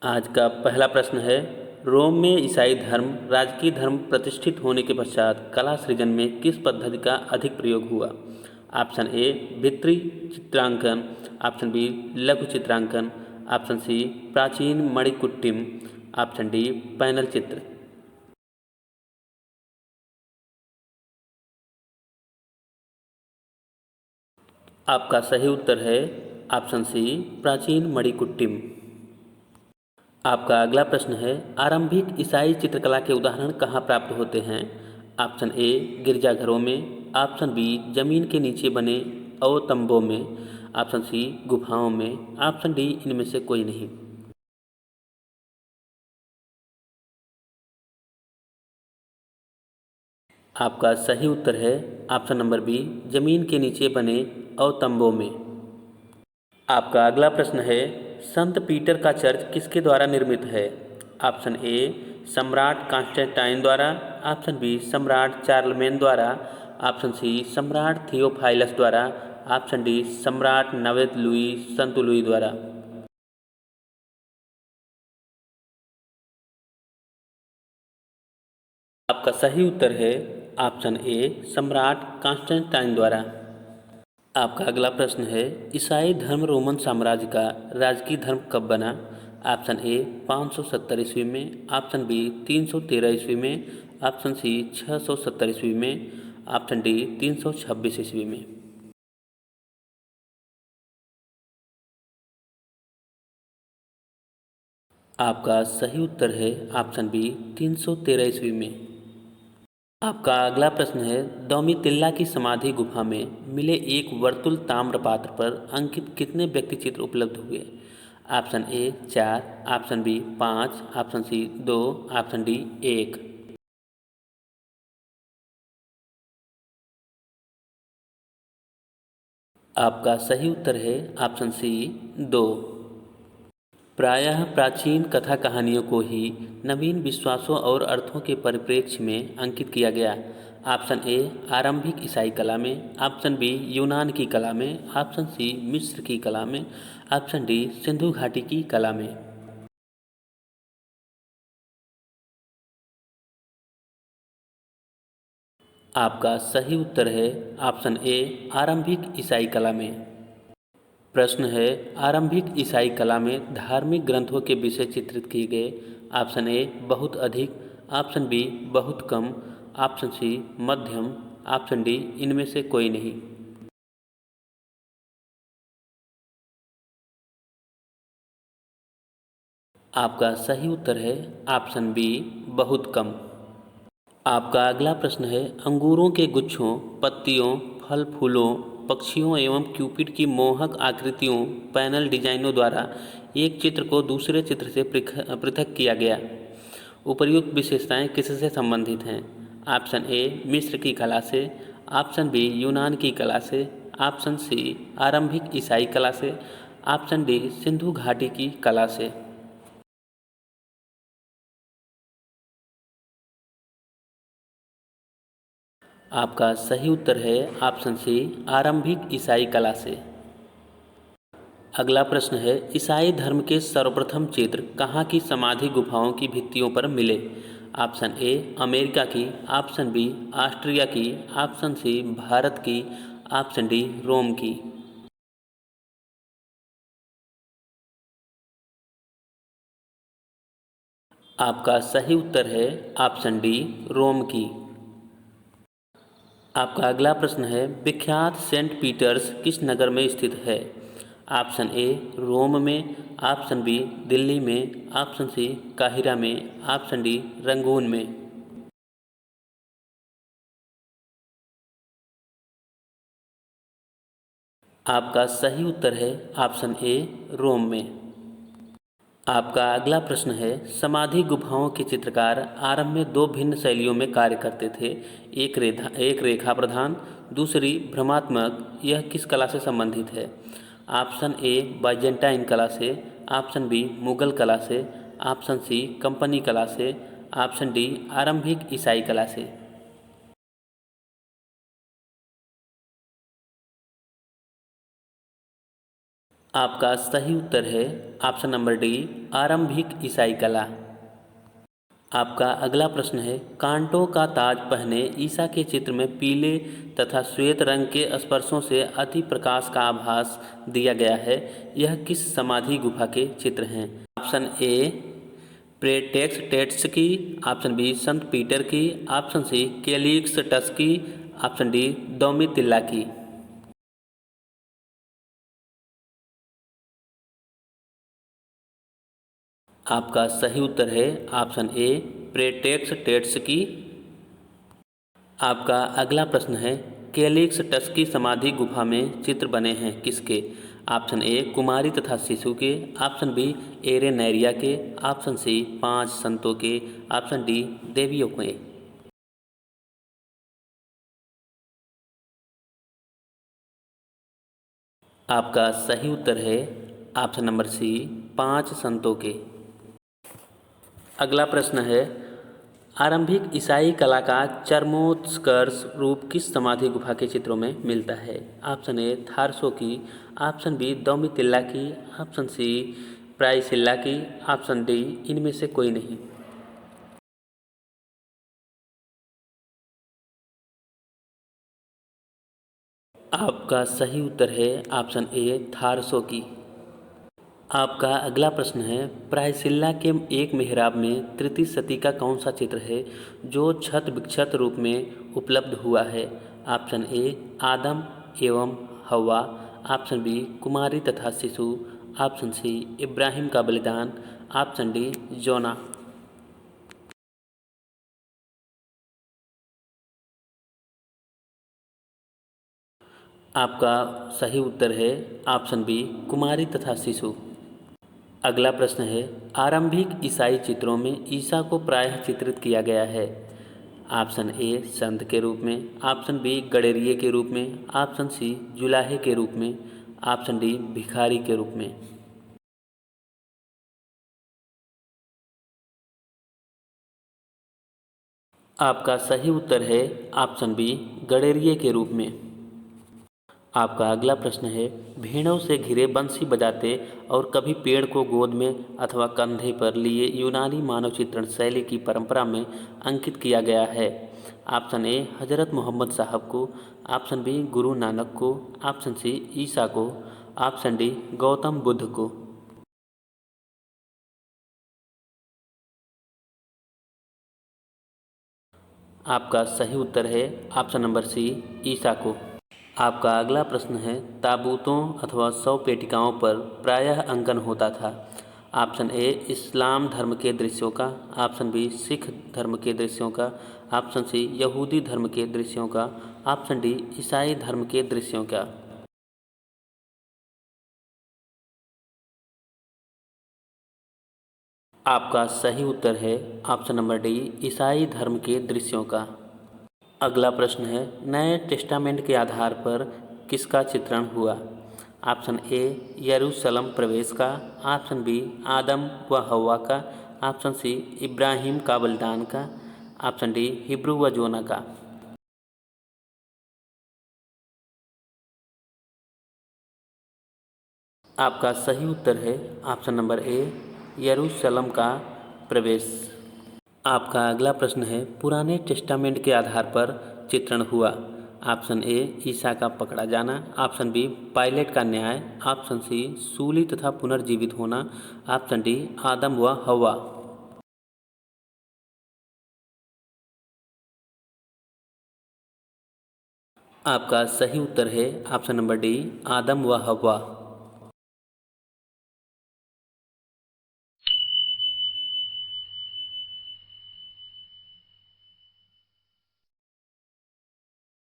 आज का पहला प्रश्न है, रोम में ईसाई धर्म राजकीय धर्म प्रतिष्ठित होने के पश्चात कला सृजन में किस पद्धति का अधिक प्रयोग हुआ? ऑप्शन ए भित्ति चित्रांकन, ऑप्शन बी लघु चित्रांकन, ऑप्शन सी प्राचीन मणिकुट्टिम, ऑप्शन डी पैनल चित्र। आपका सही उत्तर है ऑप्शन सी प्राचीन मणिकुट्टिम। आपका अगला प्रश्न है, आरंभिक ईसाई चित्रकला के उदाहरण कहाँ प्राप्त होते हैं? ऑप्शन ए गिरजाघरों में, ऑप्शन बी जमीन के नीचे बने अवतंबों में, ऑप्शन सी गुफाओं में, ऑप्शन डी इनमें से कोई नहीं। आपका सही उत्तर है ऑप्शन नंबर बी जमीन के नीचे बने अवतंबों में। आपका अगला प्रश्न है, संत पीटर का चर्च किसके द्वारा निर्मित है? ऑप्शन ए सम्राट कॉन्स्टेंटाइन द्वारा, ऑप्शन बी सम्राट चार्लमेन द्वारा, ऑप्शन सी सम्राट थियोफाइलस द्वारा, ऑप्शन डी सम्राट नवेद लुई संत लुई द्वारा। आपका सही उत्तर है ऑप्शन ए सम्राट कॉन्स्टेंटाइन द्वारा। आपका अगला प्रश्न है, ईसाई धर्म रोमन साम्राज्य का राजकीय धर्म कब बना? ऑप्शन ए 570 ईस्वी में, ऑप्शन बी 313 ईस्वी में, ऑप्शन सी 670 ईस्वी में, ऑप्शन डी 326 ईस्वी में। आपका सही उत्तर है ऑप्शन बी 313 ईस्वी में। आपका अगला प्रश्न है, दौमितिल्ला की समाधि गुफा में मिले एक वर्तुल ताम्र पात्र पर अंकित कितने व्यक्ति चित्र उपलब्ध हुए? Option A 4, option B 5, option C 2, option D 1। आपका सही उत्तर है ऑप्शन सी 2। प्रायः प्राचीन कथा कहानियों को ही नवीन विश्वासों और अर्थों के परिप्रेक्ष्य में अंकित किया गया। ऑप्शन ए आरंभिक ईसाई कला में, ऑप्शन बी यूनान की कला में, ऑप्शन सी मिस्र की कला में, ऑप्शन डी सिंधु घाटी की कला में। आपका सही उत्तर है ऑप्शन ए आरंभिक ईसाई कला में। प्रश्न है, आरंभिक ईसाई कला में धार्मिक ग्रंथों के विषय चित्रित किए गए। ऑप्शन ए बहुत अधिक, ऑप्शन बी बहुत कम, ऑप्शन सी मध्यम, ऑप्शन डी इनमें से कोई नहीं। आपका सही उत्तर है ऑप्शन बी बहुत कम। आपका अगला प्रश्न है, अंगूरों के गुच्छों, पत्तियों, फल फूलों, पक्षियों एवं क्यूपिड की मोहक आकृतियों पैनल डिजाइनों द्वारा एक चित्र को दूसरे चित्र से पृथक किया गया। उपर्युक्त विशेषताएं किससे संबंधित हैं? ऑप्शन ए मिस्र की कला से, ऑप्शन बी यूनान की कला से, ऑप्शन सी आरंभिक ईसाई कला से, ऑप्शन डी सिंधु घाटी की कला से। आपका सही उत्तर है ऑप्शन सी आरंभिक ईसाई कला से। अगला प्रश्न है, ईसाई धर्म के सर्वप्रथम चित्र कहाँ की समाधि गुफाओं की भित्तियों पर मिले? ऑप्शन ए अमेरिका की, ऑप्शन बी ऑस्ट्रिया की, ऑप्शन सी भारत की, ऑप्शन डी रोम की। आपका सही उत्तर है ऑप्शन डी रोम की। आपका अगला प्रश्न है, विख्यात सेंट पीटर्स किस नगर में स्थित है? ऑप्शन ए रोम में, ऑप्शन बी दिल्ली में, ऑप्शन सी काहिरा में, ऑप्शन डी रंगून में। आपका सही उत्तर है ऑप्शन ए रोम में। आपका अगला प्रश्न है, समाधि गुफाओं के चित्रकार आरंभ में दो भिन्न शैलियों में कार्य करते थे। एक रेखा प्रधान, दूसरी भ्रमात्मक। यह किस कला से संबंधित है? ऑप्शन ए बाइजेंटाइन कला से, ऑप्शन बी मुगल कला से, ऑप्शन सी कंपनी कला से, ऑप्शन डी आरंभिक ईसाई कला से। आपका सही उत्तर है ऑप्शन नंबर डी, आरंभिक ईसाई कला। आपका अगला प्रश्न है, कांटों का ताज पहने ईसा के चित्र में पीले तथा श्वेत रंग के स्पर्शों से अति प्रकाश का आभास दिया गया है। यह किस समाधि गुफा के चित्र हैं? ऑप्शन ए, प्रेटेक्स टेट्स की, ऑप्शन बी, संत पीटर की, ऑप्शन सी, कैलिक्स टस की, ऑप्शन डी, दोमितिल्ला की। आपका सही उत्तर है ऑप्शन ए, प्रेटेक्स टेट्स की। आपका अगला प्रश्न है, कैलिक्स टस्की समाधि गुफा में चित्र बने हैं किसके? ऑप्शन ए, कुमारी तथा शिशु के, ऑप्शन बी, एरेनेरिया के, ऑप्शन सी, 5 संतों के, ऑप्शन डी, देवियों के। आपका सही उत्तर है ऑप्शन नंबर सी, 5 संतों के। अगला प्रश्न है, आरंभिक ईसाई कला का चरमोत्कर्ष रूप किस समाधि गुफा के चित्रों में मिलता है? ऑप्शन ए, थारसो की, ऑप्शन बी, दोमितिल्ला की, ऑप्शन सी, प्राइसिल्ला की, ऑप्शन डी, इनमें से कोई नहीं। आपका सही उत्तर है ऑप्शन ए, थारसो की। आपका अगला प्रश्न है, प्रायसिल्ला के एक मिहराब में तृतीय शती का कौन सा चित्र है जो छत विक्षत रूप में उपलब्ध हुआ है? ऑप्शन ए, आदम एवं हव्वा, ऑप्शन बी, कुमारी तथा शिशु, ऑप्शन सी, इब्राहिम का बलिदान, ऑप्शन डी, जोना। आपका सही उत्तर है ऑप्शन बी, कुमारी तथा शिशु। अगला प्रश्न है, आरंभिक ईसाई चित्रों में ईसा को प्रायः चित्रित किया गया है। ऑप्शन ए, संत के रूप में, ऑप्शन बी, गडेरिये के रूप में, ऑप्शन सी, जुलाहे के रूप में, ऑप्शन डी, भिखारी के रूप में। आपका सही उत्तर है ऑप्शन बी, गडेरिये के रूप में। आपका अगला प्रश्न है, भेड़ों से घिरे बंसी बजाते और कभी पेड़ को गोद में अथवा कंधे पर लिए यूनानी मानव चित्रण शैली की परंपरा में अंकित किया गया है। ऑप्शन ए, हजरत मोहम्मद साहब को, ऑप्शन बी, गुरु नानक को, ऑप्शन सी, ईसा को, ऑप्शन डी, गौतम बुद्ध को। आपका सही उत्तर है ऑप्शन नंबर सी, ईसा को। आपका अगला प्रश्न है, ताबूतों अथवा शव पेटिकाओं पर प्रायः अंकन होता था। ऑप्शन ए, इस्लाम धर्म के दृश्यों का, ऑप्शन बी, सिख धर्म के दृश्यों का, ऑप्शन सी, यहूदी धर्म के दृश्यों का, ऑप्शन डी, ईसाई धर्म के दृश्यों का। आपका सही उत्तर है ऑप्शन नंबर डी, ईसाई धर्म के दृश्यों का। अगला प्रश्न है, नए टेस्टामेंट के आधार पर किसका चित्रण हुआ? ऑप्शन ए, यरूशलेम प्रवेश का, ऑप्शन बी, आदम व हव्वा का, ऑप्शन सी, इब्राहिम का बलिदान का, ऑप्शन डी, हिब्रू व जोना का। आपका सही उत्तर है ऑप्शन नंबर ए, यरूशलेम का प्रवेश। आपका अगला प्रश्न है, पुराने टेस्टामेंट के आधार पर चित्रण हुआ। ऑप्शन ए, ईसा का पकड़ा जाना, ऑप्शन बी, पायलट का न्याय, ऑप्शन सी, सूली तथा पुनर्जीवित होना, ऑप्शन डी, आदम व हव्वा। आपका सही उत्तर है ऑप्शन नंबर डी, आदम व हव्वा।